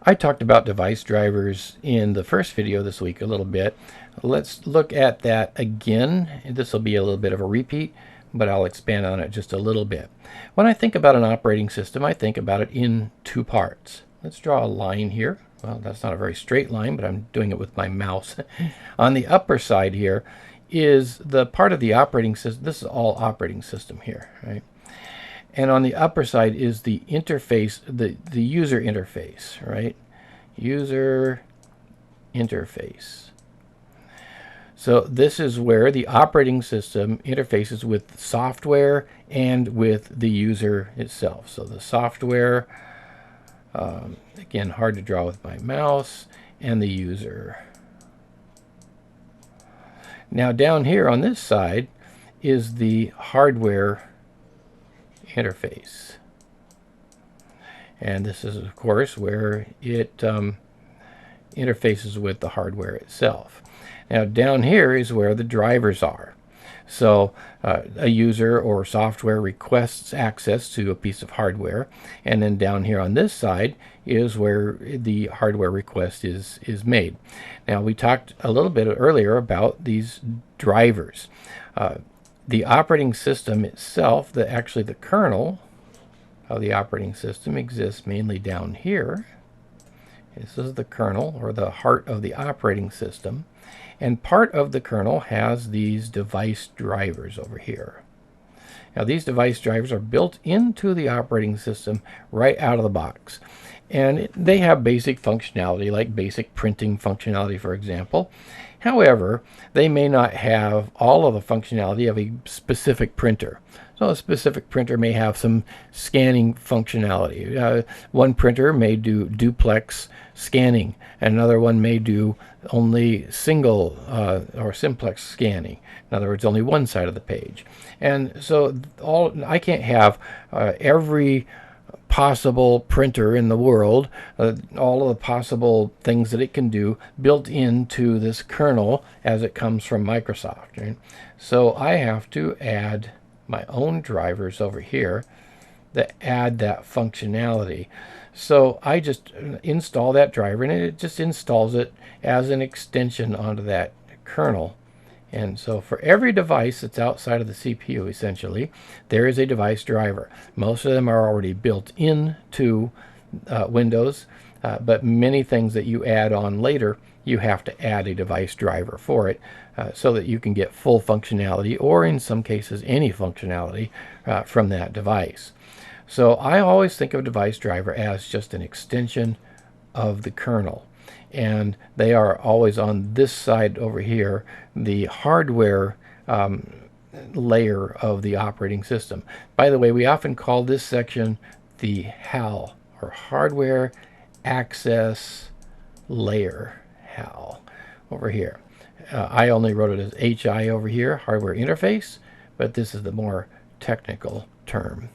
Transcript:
I talked about device drivers in the first video this week a little bit. Let's look at that again. This will be a little bit of a repeat, but I'll expand on it just a little bit. When I think about an operating system, I think about it in two parts. Let's draw a line here. Well, that's not a very straight line, but I'm doing it with my mouse. On the upper side here is the part of the operating system. This is all operating system here, right? And on the upper side is the interface, the user interface, right? User interface. So this is where the operating system interfaces with software and with the user itself. So the software, again, hard to draw with my mouse, and the user. Now down here on this side is the hardware interface. And this is, of course, where it interfaces with the hardware itself. Now down here is where the drivers are. So a user or software requests access to a piece of hardware, and then down here on this side is where the hardware request is made. Now we talked a little bit earlier about these drivers. The operating system itself, actually the kernel of the operating system, exists mainly down here. This is the kernel, or the heart of the operating system. And part of the kernel has these device drivers over here. Now these device drivers are built into the operating system right out of the box. And they have basic functionality, like basic printing functionality, for example. However, they may not have all of the functionality of a specific printer. So a specific printer may have some scanning functionality. One printer may do duplex scanning. Another one may do only single or simplex scanning. In other words, only one side of the page. And so I can't have every possible printer in the world, all of the possible things that it can do built into this kernel as it comes from Microsoft. Right? So I have to add my own drivers over here that add that functionality. So I just install that driver, and it just installs it as an extension onto that kernel. And so for every device that's outside of the CPU, essentially, there is a device driver. Most of them are already built into Windows, but many things that you add on later, you have to add a device driver for it so that you can get full functionality, or in some cases any functionality from that device. So I always think of device driver as just an extension of the kernel. And they are always on this side over here, the hardware layer of the operating system. By the way, we often call this section the HAL, or Hardware Access Layer, HAL, over here. I only wrote it as HI over here, Hardware Interface, but this is the more technical term.